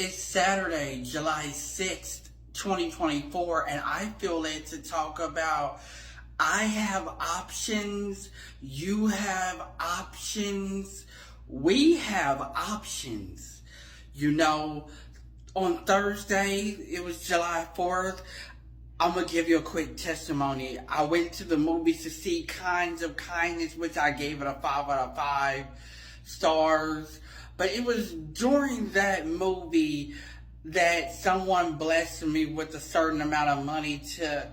It's Saturday, July 6th, 2024, and I feel led to talk about I have options, you have options, we have options. You know, on Thursday, it was July 4th. I'm going to give you a quick testimony. I went to the movies to see Kinds of Kindness, which I gave it a 5 out of 5 stars. But it was during that movie that someone blessed me with a certain amount of money to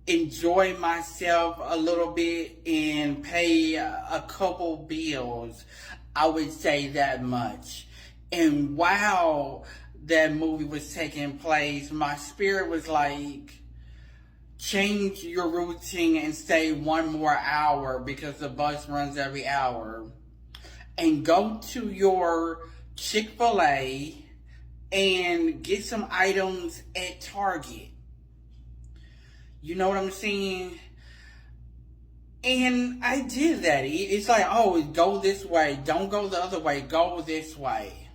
enjoy myself a little bit and pay a couple bills. I would say that much. And while that movie was taking place, my spirit was like, change your routine and stay one more hour because the bus runs every hour. And go to your Chick-fil-A and get some items at Target. You know what I'm saying? And I did that. It's like, oh, go this way. Don't go the other way. Go this way.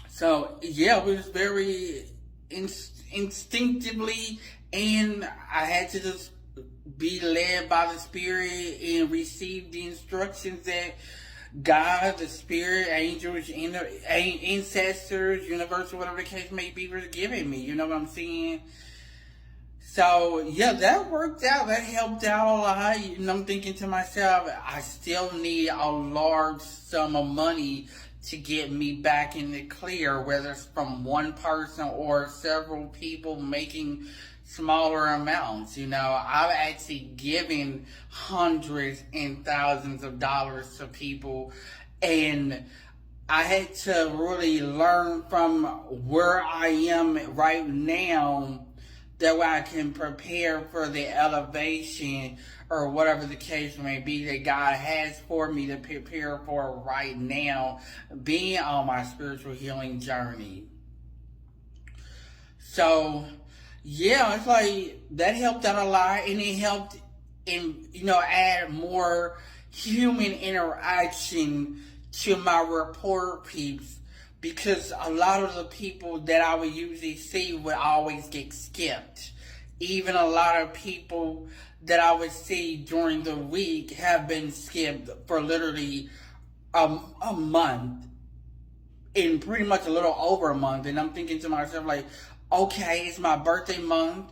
So, yeah, it was very instinctively, and I had to just be led by the Spirit and receive the instructions that God, the Spirit, angels, ancestors, universal, whatever the case may be, was giving me. You know what I'm saying? So, yeah, that worked out. That helped out a lot. And I'm thinking to myself, I still need a large sum of money to get me back in the clear, whether it's from one person or several people making smaller amounts. You know, I've actually given hundreds and thousands of dollars to people, and I had to really learn from where I am right now, that way I can prepare for the elevation or whatever the case may be that God has for me to prepare for right now, being on my spiritual healing journey. So, yeah, it's like that helped out a lot, and it helped add more human interaction to my rapport peeps, because a lot of the people that I would usually see would always get skipped. Even a lot of people that I would see during the week have been skipped for literally a month, in pretty much a little over a month. And I'm thinking to myself, like, okay, it's my birthday month.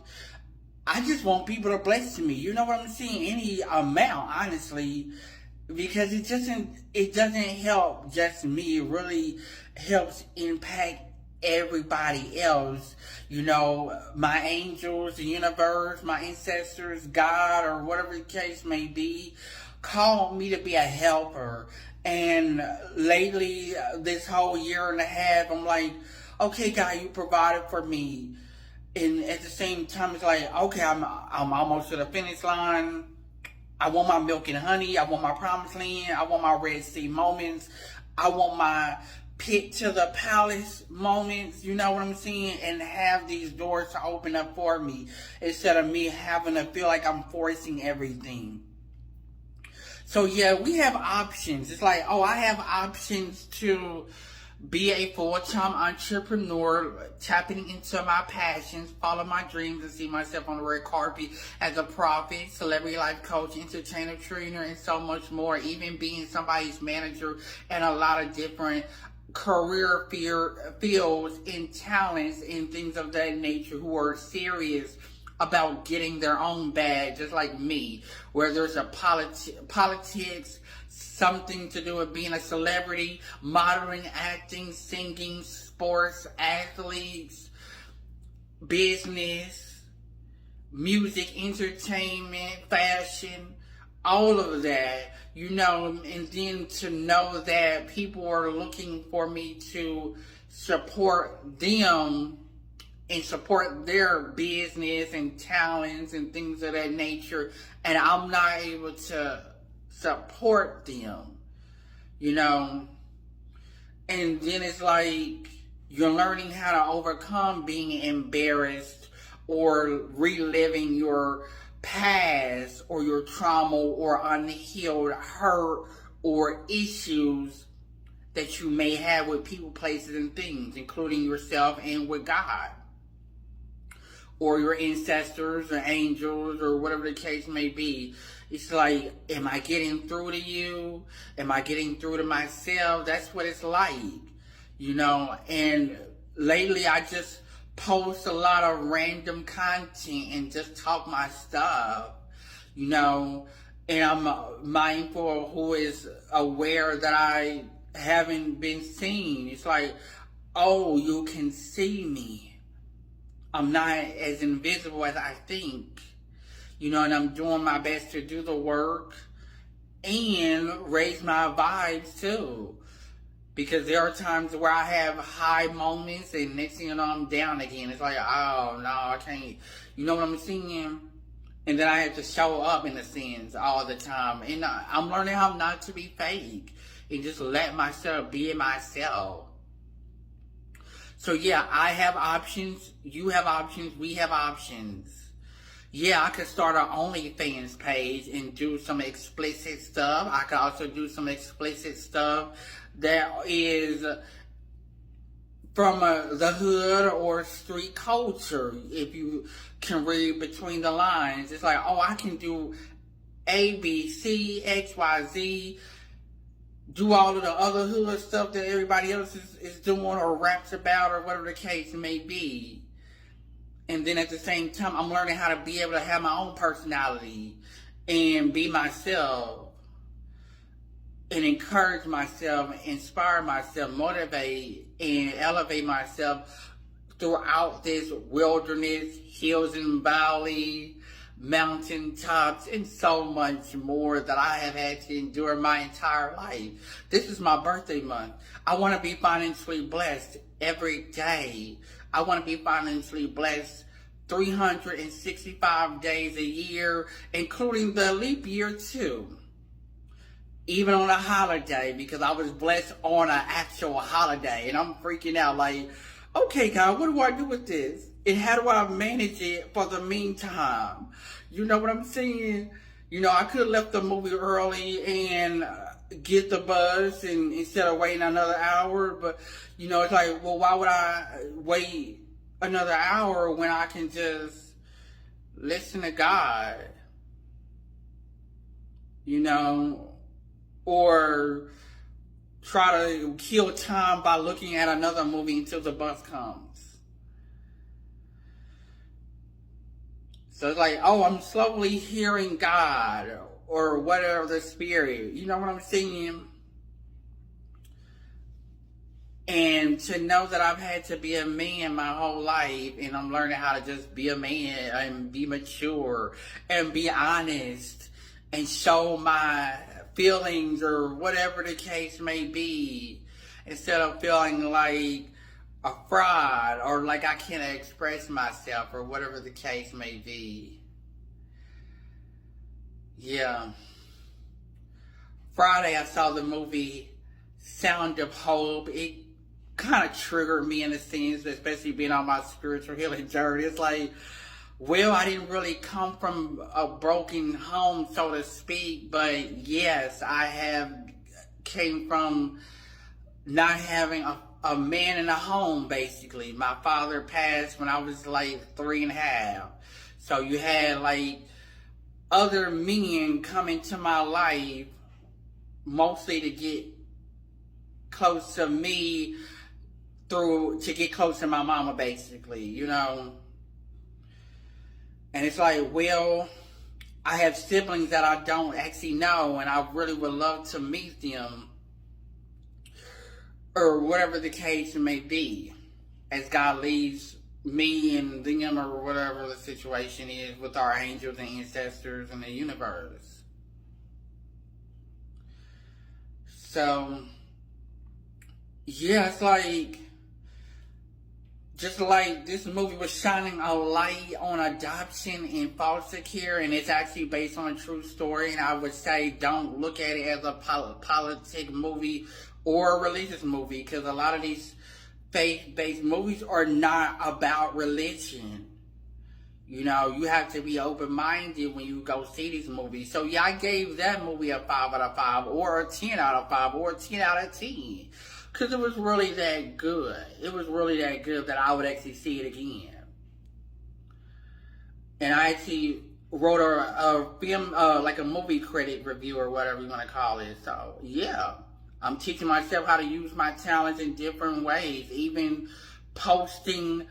I just want people to bless me. You know what I'm saying? Any amount, honestly, because it doesn't help just me. It really helps impact everybody else. You know, my angels, the universe, my ancestors, God, or whatever the case may be, call me to be a helper. And lately, this whole year and a half, I'm like, okay, God, you provided for me. And at the same time, it's like, okay, I'm almost to the finish line. I want my milk and honey. I want my promised land. I want my Red Sea moments. I want my pit to the palace moments. You know what I'm saying? And have these doors to open up for me, instead of me having to feel like I'm forcing everything. So yeah, we have options. It's like, oh, I have options to be a full-time entrepreneur, tapping into my passions, follow my dreams, and see myself on the red carpet as a prophet, celebrity life coach, entertainer, trainer, and so much more. Even being somebody's manager and a lot of different career fields and talents and things of that nature, who are serious about getting their own bag, just like me, where there's a politics, something to do with being a celebrity, modeling, acting, singing, sports, athletes, business, music, entertainment, fashion, all of that, you know. And then to know that people are looking for me to support them and support their business and talents and things of that nature, and I'm not able to support them, you know. And then it's like you're learning how to overcome being embarrassed or reliving your past or your trauma or unhealed hurt or issues that you may have with people, places, and things, including yourself and with God, or your ancestors, or angels, or whatever the case may be. It's like, am I getting through to you? Am I getting through to myself? That's what it's like, you know. And lately, I just post a lot of random content and just talk my stuff, you know. And I'm mindful of who is aware that I haven't been seen. It's like, oh, you can see me. I'm not as invisible as I think, you know, and I'm doing my best to do the work and raise my vibes too. Because there are times where I have high moments and next thing you know, I'm down again. It's like, oh, no, I can't. You know what I'm saying? And then I have to show up in the scenes all the time. And I'm learning how not to be fake and just let myself be myself. So yeah, I have options. You have options. We have options. Yeah, I could start an OnlyFans page and do some explicit stuff. I could also do some explicit stuff that is from the hood or street culture. If you can read between the lines, it's like, oh, I can do A, B, C, X, Y, Z, do all of the other hood stuff that everybody else is doing or raps about or whatever the case may be. And then at the same time, I'm learning how to be able to have my own personality and be myself and encourage myself, inspire myself, motivate and elevate myself throughout this wilderness, hills and valley, mountaintops, and so much more that I have had to endure my entire life. This is my birthday month. I want to be financially blessed every day. I want to be financially blessed 365 days a year, including the leap year too. Even on a holiday, because I was blessed on an actual holiday. And I'm freaking out like, okay, God, what do I do with this? And how do I manage it for the meantime? You know what I'm saying? You know, I could have left the movie early and get the bus and instead of waiting another hour. But, you know, it's like, well, why would I wait another hour when I can just listen to God? You know? Or try to kill time by looking at another movie until the bus comes. So it's like, oh, I'm slowly hearing God or whatever, the spirit. You know what I'm saying? And to know that I've had to be a man my whole life and I'm learning how to just be a man and be mature and be honest and show my feelings or whatever the case may be, instead of feeling like a fraud or like I can't express myself or whatever the case may be. Yeah. Friday I saw the movie Sound of Hope. It kind of triggered me in a sense, especially being on my spiritual healing journey. It's like, well, I didn't really come from a broken home, so to speak, but yes, I have came from not having a man in a home, basically. My father passed when I was like 3.5. So you had like other men come into my life, mostly to get close to me to get close to my mama, basically, you know. And it's like, well, I have siblings that I don't actually know, and I really would love to meet them, or whatever the case may be, as God leads me and them, or whatever the situation is with our angels and ancestors in the universe. So, yeah, it's like, just like this movie was shining a light on adoption and foster care, and it's actually based on a true story, and I would say don't look at it as a politic movie or a religious movie, because a lot of these faith-based movies are not about religion. You know, you have to be open-minded when you go see these movies. So yeah, I gave that movie a 5 out of 5, or a 10 out of 5, or a 10 out of 10. Because it was really that good. It was really that good that I would actually see it again. And I actually wrote a film, like a movie critic review or whatever you want to call it. So yeah, I'm teaching myself how to use my talents in different ways. Even posting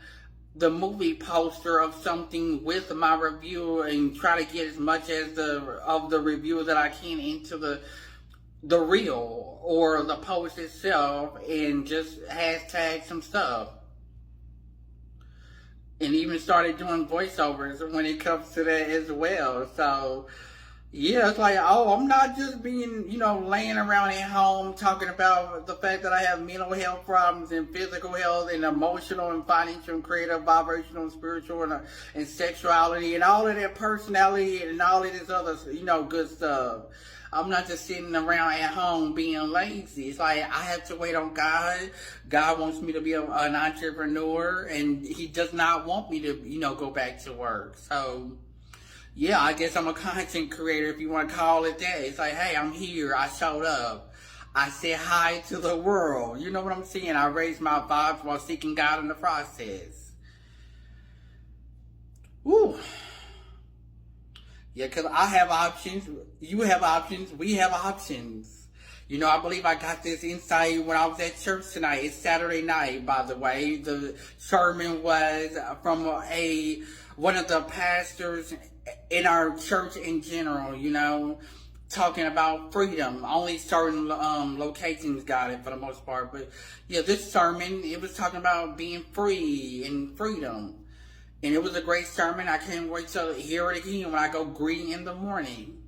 the movie poster of something with my review, and try to get as much as of the review that I can into the reel or the post itself, and just hashtag some stuff. And even started doing voiceovers when it comes to that as well. So yeah, it's like, oh, I'm not just being, laying around at home talking about the fact that I have mental health problems and physical health and emotional and financial and creative, vibrational and spiritual and sexuality and all of that personality and all of this other, good stuff. I'm not just sitting around at home being lazy. It's like I have to wait on God. God wants me to be an entrepreneur, and He does not want me to, go back to work. So yeah, I guess I'm a content creator, if you want to call it that. It's like, hey, I'm here. I showed up. I said hi to the world. You know what I'm saying? I raised my vibes while seeking God in the process. Woo. Yeah, because I have options. You have options. We have options. I believe I got this insight when I was at church tonight. It's Saturday night, by the way. The sermon was from one of the pastors in our church in general, talking about freedom. Only certain locations got it for the most part. But yeah, this sermon, it was talking about being free and freedom. And it was a great sermon. I can't wait to hear it again when I go greeting in the morning.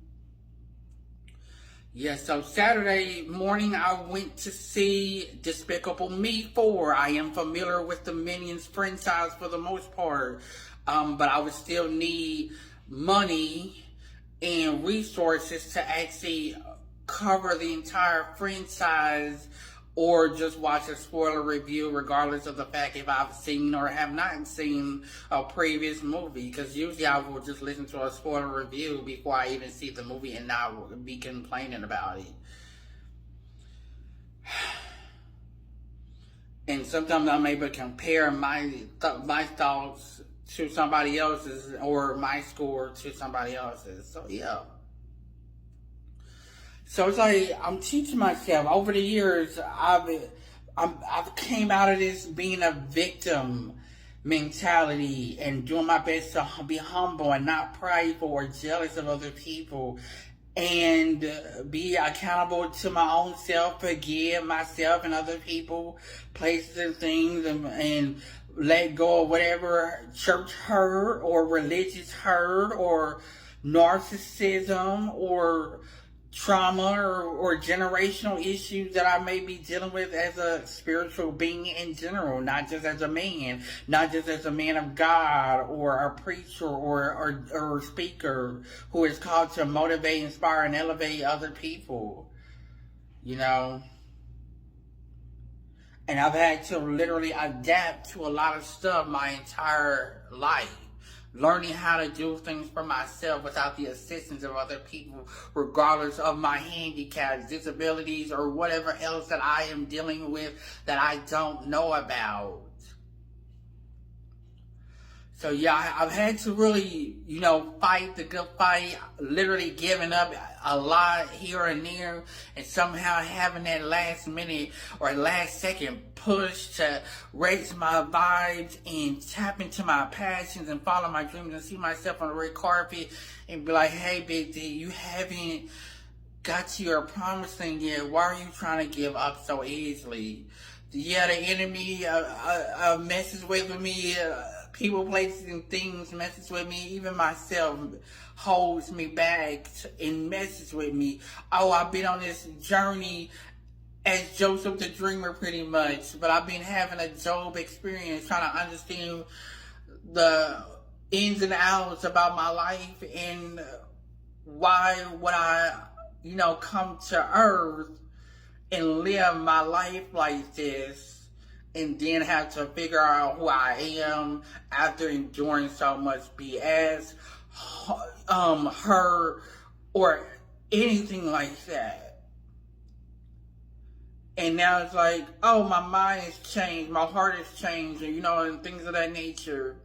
Yeah, so Saturday morning I went to see Despicable Me 4. I am familiar with the Minions franchise for the most part. But I would still need money and resources to actually cover the entire franchise, or just watch a spoiler review regardless of the fact if I've seen or have not seen a previous movie. Because usually I will just listen to a spoiler review before I even see the movie and not be complaining about it. And sometimes I'm able to compare my thoughts to somebody else's, or my score to somebody else's. So yeah. So it's like I'm teaching myself over the years. I've came out of this being a victim mentality and doing my best to be humble and not prideful or jealous of other people, and be accountable to my own self, forgive myself and other people, places and things, and let go of whatever church hurt or religious hurt or narcissism or trauma or generational issues that I may be dealing with as a spiritual being in general, not just as a man, not just as a man of God or a preacher or speaker who is called to motivate, inspire, and elevate other people, And I've had to literally adapt to a lot of stuff my entire life. Learning how to do things for myself without the assistance of other people, regardless of my handicaps, disabilities, or whatever else that I am dealing with that I don't know about. So yeah, I've had to really, fight the good fight, literally giving up a lot here and there, and somehow having that last minute or last second push to raise my vibes and tap into my passions and follow my dreams and see myself on the red carpet and be like, hey, Big D, you haven't got to your promised thing yet. Why are you trying to give up so easily? Yeah, the enemy messes with me. People, places, and things messes with me. Even myself holds me back and messes with me. Oh, I've been on this journey as Joseph the Dreamer pretty much. But I've been having a Job experience, trying to understand the ins and outs about my life and why would I, come to earth and live my life like this and then have to figure out who I am after enduring so much BS, hurt, or anything like that. And now it's like, oh, my mind has changed, my heart has changed, and things of that nature.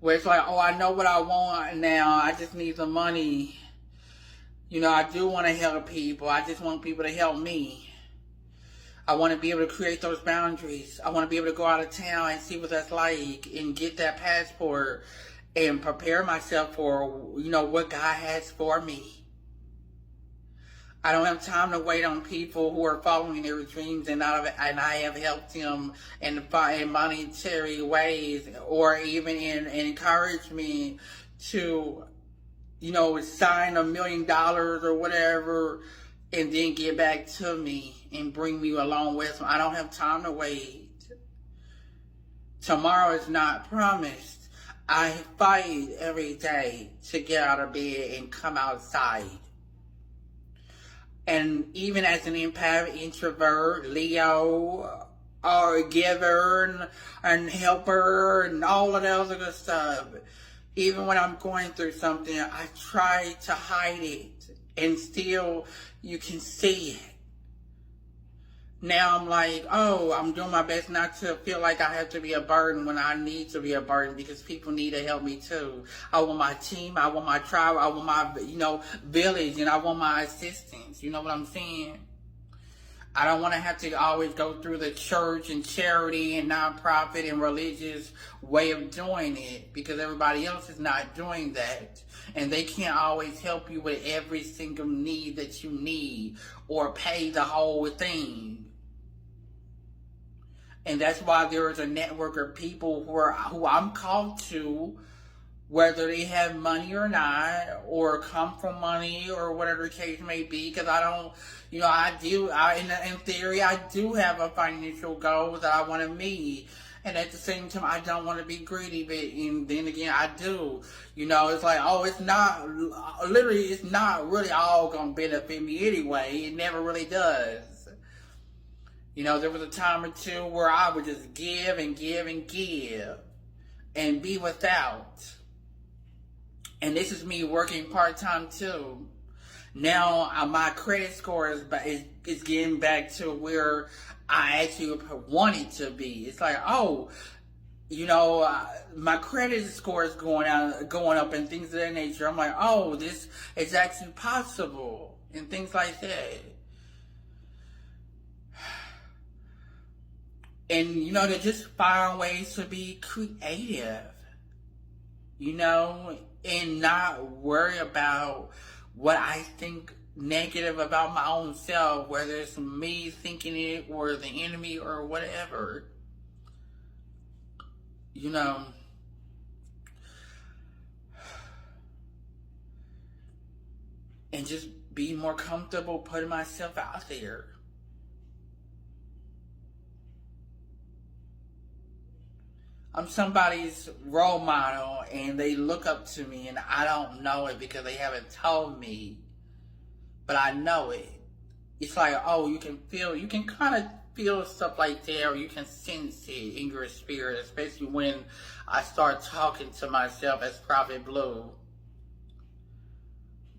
Where it's like, oh, I know what I want now, I just need the money. I do want to help people, I just want people to help me. I want to be able to create those boundaries. I want to be able to go out of town and see what that's like and get that passport and prepare myself for, what God has for me. I don't have time to wait on people who are following their dreams, and I have helped them in monetary ways, or even in encouragement to, sign $1 million or whatever, and then get back to me and bring me along with them. I don't have time to wait. Tomorrow is not promised. I fight every day to get out of bed and come outside. And even as an empath, introvert, Leo, or giver, and helper, and all of that other good stuff, even when I'm going through something, I try to hide it. And still, you can see it. Now I'm like, oh, I'm doing my best not to feel like I have to be a burden when I need to be a burden, because people need to help me too. I want my team, I want my tribe, I want my, village, and I want my assistance. You know what I'm saying? I don't want to have to always go through the church and charity and nonprofit and religious way of doing it, because everybody else is not doing that. And they can't always help you with every single need that you need or pay the whole thing. And that's why there is a network of people who I'm called to, whether they have money or not, or come from money, or whatever the case may be. Because I don't, in theory, I do have a financial goal that I want to meet. And at the same time, I don't want to be greedy, but then again, I do. It's like, oh, it's not really all going to benefit me anyway. It never really does. There was a time or two where I would just give and give and give and be without. And this is me working part-time too. Now my credit score is getting back to where I actually want it to be. It's like, oh, my credit score is going up and things of that nature. I'm like, oh, this is actually possible and things like that. And, to just find ways to be creative, and not worry about what I think negative about my own self, whether it's me thinking it or the enemy or whatever. And just be more comfortable putting myself out there. I'm somebody's role model and they look up to me, and I don't know it because they haven't told me, but I know it. It's like, oh, you can kind of feel stuff like that, or you can sense it in your spirit, especially when I start talking to myself as Prophet Blue.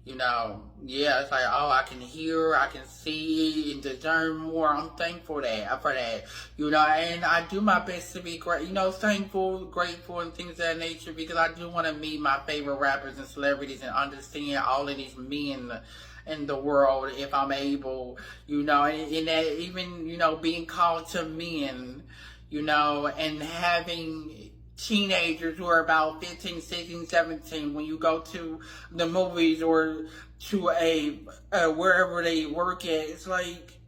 It's like, oh, I can hear, I can see, and discern more. I'm thankful for that. And I do my best to be great, thankful, grateful, and things of that nature, because I do want to meet my favorite rappers and celebrities and understand all of these men in the world, if I'm able, and that even, being called to men, and having teenagers who are about 15, 16, 17, when you go to the movies or to wherever they work at, it's like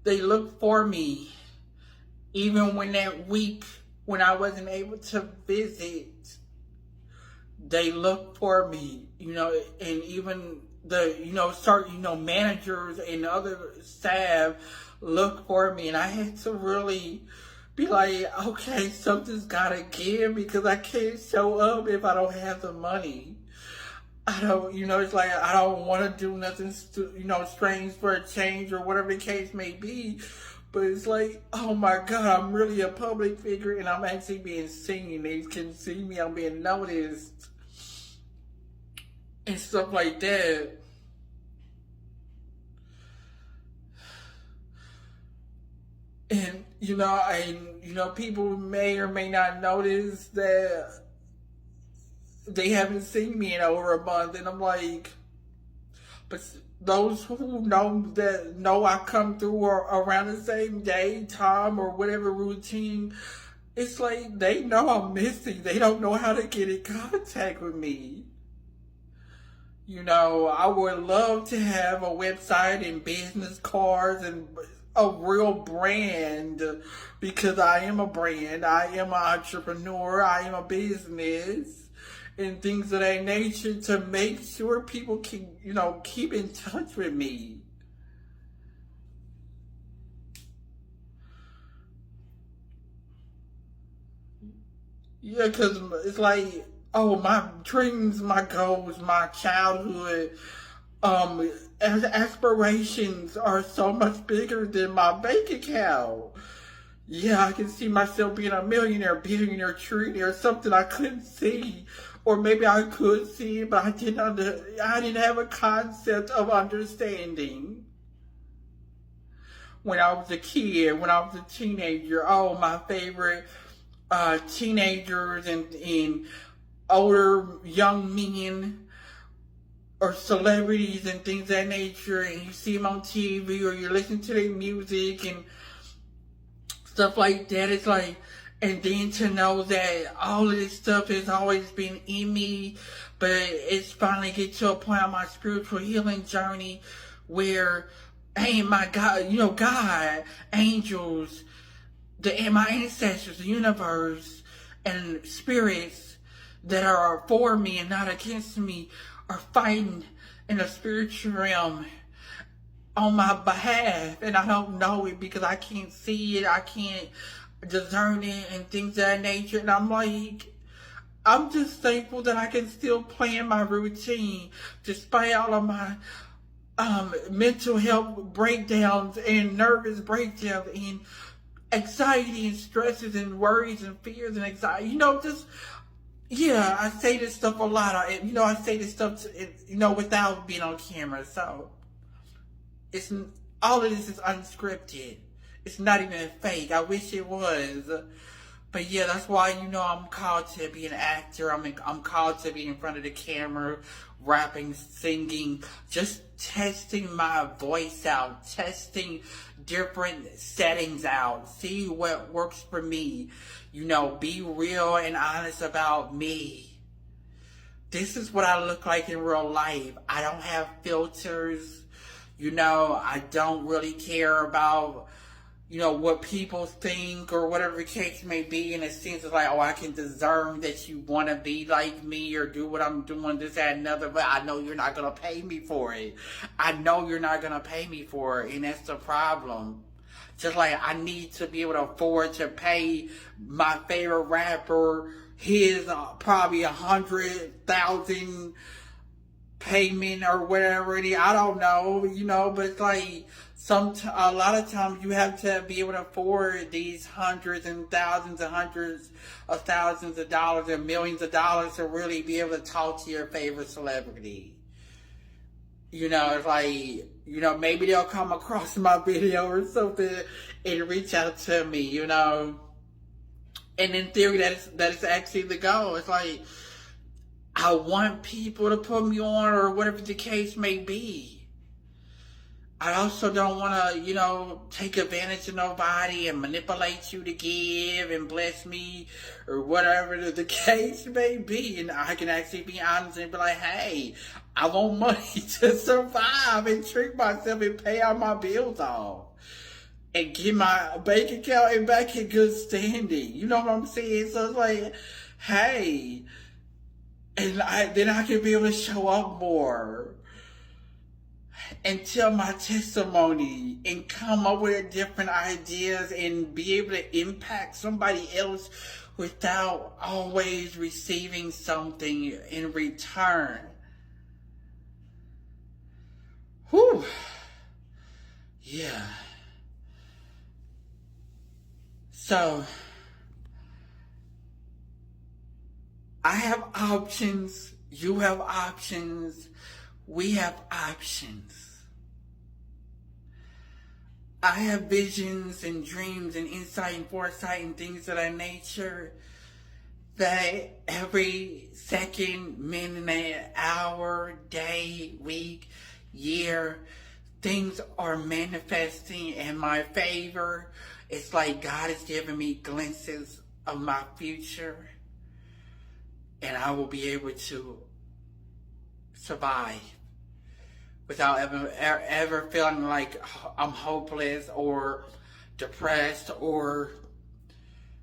they look for me. Even when that week when I wasn't able to visit, they look for me, and even the, certain, managers and other staff look for me, and I had to really be like, okay, something's gotta give, because I can't show up if I don't have the money. I don't, it's like, I don't want to do nothing, strange for a change or whatever the case may be, But it's like, oh my God, I'm really a public figure and I'm actually being seen. They can see me, I'm being noticed and stuff like that. And people may or may not notice that they haven't seen me in over a month, and I'm like, but those who know I come through or around the same day, time, or whatever routine, it's like they know I'm missing. They don't know how to get in contact with me. I would love to have a website and business cards and a real brand, because I am a brand. I am an entrepreneur. I am a business and things of that nature, to make sure people can, keep in touch with me. Yeah, because it's like, oh, my dreams, my goals, my childhood, aspirations are so much bigger than my bank account. Yeah, I can see myself being a millionaire, billionaire, trillionaire, something I couldn't see. Or maybe I could see it, but I didn't have a concept of understanding. When I was a kid, when I was a teenager, oh, my favorite teenagers and older young men or celebrities and things of that nature, and you see them on TV or you listen to their music and stuff like that. It's like, and then to know that all of this stuff has always been in me, but it's finally get to a point on my spiritual healing journey where, hey, my God, God, angels, my ancestors, the universe, and spirits that are for me and not against me are fighting in the spiritual realm on my behalf, and I don't know it because I can't see it, I can't discern it, and things of that nature. And I'm like, I'm just thankful that I can still plan my routine despite all of my mental health breakdowns and nervous breakdowns and anxiety and stresses and worries and fears and anxiety. Yeah, I say this stuff a lot. I say this stuff, without being on camera. So it's all of this is unscripted. It's not even fake. I wish it was. But yeah, that's why, I'm called to be an actor. I'm called to be in front of the camera, rapping, singing, just testing my voice out, testing different settings out, see what works for me. Be real and honest about me. This is what I look like in real life. I don't have filters. I don't really care about what people think or whatever the case may be. In a sense, it's like, oh, I can discern that you want to be like me or do what I'm doing, this, that, and another, but I know you're not going to pay me for it. I know you're not going to pay me for it, and that's the problem. Just like I need to be able to afford to pay my favorite rapper his probably 100,000 payment or whatever it is. I don't know, but it's like a lot of times you have to be able to afford these hundreds and thousands and hundreds of thousands of dollars and millions of dollars to really be able to talk to your favorite celebrity. It's like, maybe they'll come across my video or something and reach out to me, And in theory, that is actually the goal. It's like, I want people to put me on or whatever the case may be. I also don't want to, take advantage of nobody and manipulate you to give and bless me or whatever the case may be. And I can actually be honest and be like, hey, I want money to survive and treat myself and pay all my bills off and get my bank account back in good standing. You know what I'm saying? So it's like, hey, and then I can be able to show up more and tell my testimony and come up with different ideas and be able to impact somebody else without always receiving something in return. Whew. Yeah. So, I have options. You have options. We have options. I have visions and dreams and insight and foresight and things of that nature that every second, minute, hour, day, week, year, things are manifesting in my favor. It's like God is giving me glimpses of my future, and I will be able to survive without ever feeling like I'm hopeless or depressed or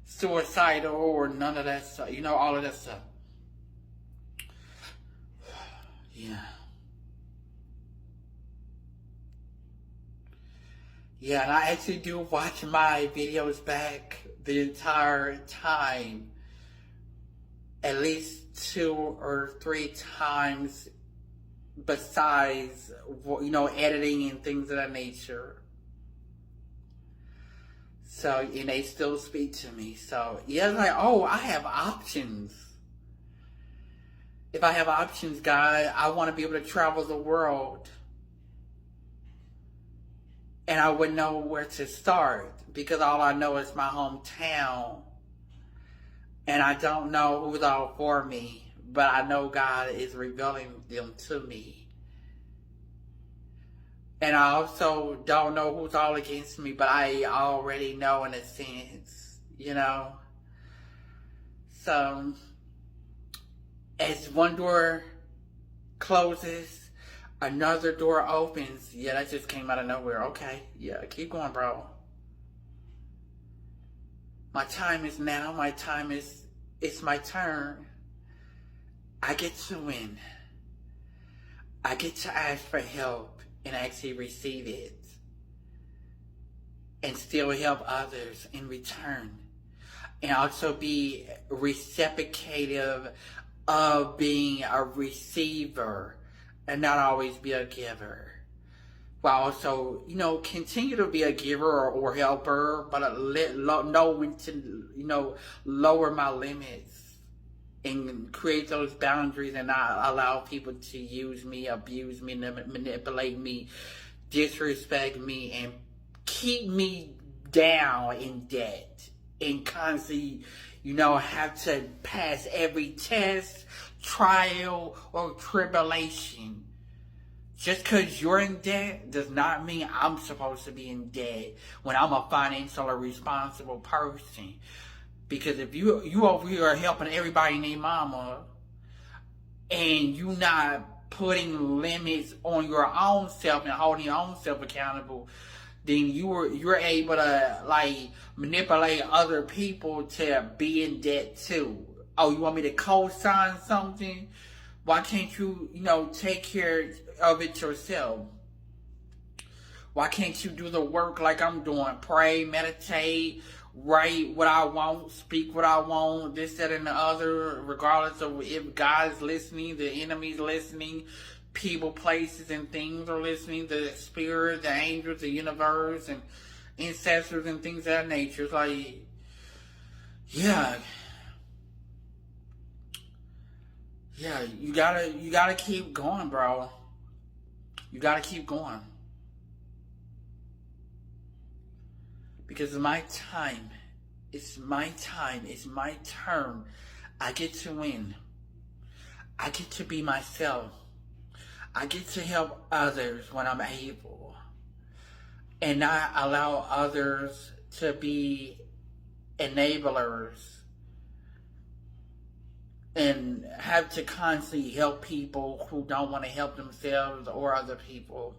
suicidal or none of that stuff. You know, all of that stuff. Yeah. Yeah, and I actually do watch my videos back the entire time. At least 2 or 3 times besides, you know, editing and things of that nature. So, and they still speak to me. So, yeah, it's like, oh, I have options. If I have options, God, I want to be able to travel the world. And I wouldn't know where to start because all I know is my hometown. And I don't know who's all for me, but I know God is revealing them to me. And I also don't know who's all against me, but I already know in a sense, you know. So, as one door closes, another door opens. Yeah, that just came out of nowhere. Okay, yeah, keep going, bro. My time is now. My time is, it's my turn. I get to win. I get to ask for help and actually receive it. And still help others in return. And also be reciprocative of being a receiver and not always be a giver. While also, you know, continue to be a giver or helper, but know when to, you know, lower my limits and create those boundaries and not allow people to use me, abuse me, manipulate me, disrespect me, and keep me down in debt and constantly, you know, have to pass every test, trial, or tribulation. Just because you're in debt does not mean I'm supposed to be in debt when I'm a financially responsible person. Because if you over here are helping everybody and their mama, and you not putting limits on your own self and holding your own self accountable, then you're able to like manipulate other people to be in debt too. Oh, you want me to co-sign something? Why can't you, you know, take care of it yourself? Why can't you do the work like I'm doing? Pray, meditate, write what I want, speak what I want, this, that, and the other, regardless of if God's listening, the enemy's listening, people, places, and things are listening, the spirit, the angels, the universe, and ancestors, and things of that nature. It's like, yeah. Yeah, you gotta keep going, bro. You gotta keep going. Because it's my time. It's my time. It's my turn. I get to win. I get to be myself. I get to help others when I'm able. And not allow others to be enablers. And have to constantly help people who don't want to help themselves or other people.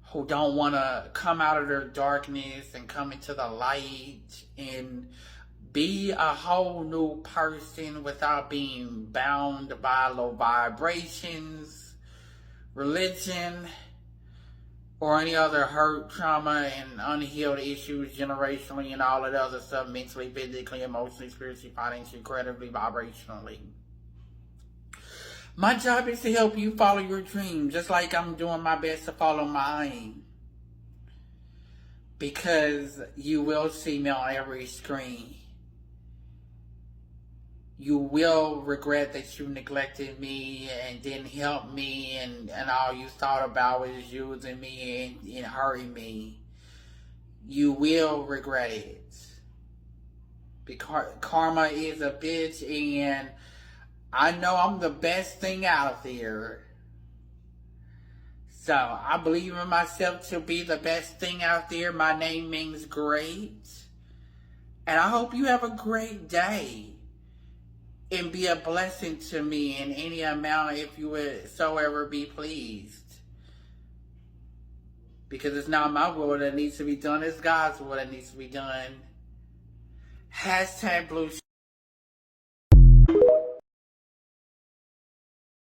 Who don't want to come out of their darkness and come into the light and be a whole new person without being bound by low vibrations, religion, or any other hurt, trauma, and unhealed issues generationally and all of the other stuff, mentally, physically, emotionally, spiritually, financially, creatively, vibrationally. My job is to help you follow your dreams, just like I'm doing my best to follow mine. because you will see me on every screen. You will regret that you neglected me and didn't help me, and all you thought about was using me and hurting me. You will regret it. Because karma is a bitch, and I know I'm the best thing out there. So I believe in myself to be the best thing out there. My name means great. And I hope you have a great day. And be a blessing to me in any amount if you would so ever be pleased. Because it's not my will that needs to be done. It's God's will that needs to be done. #blue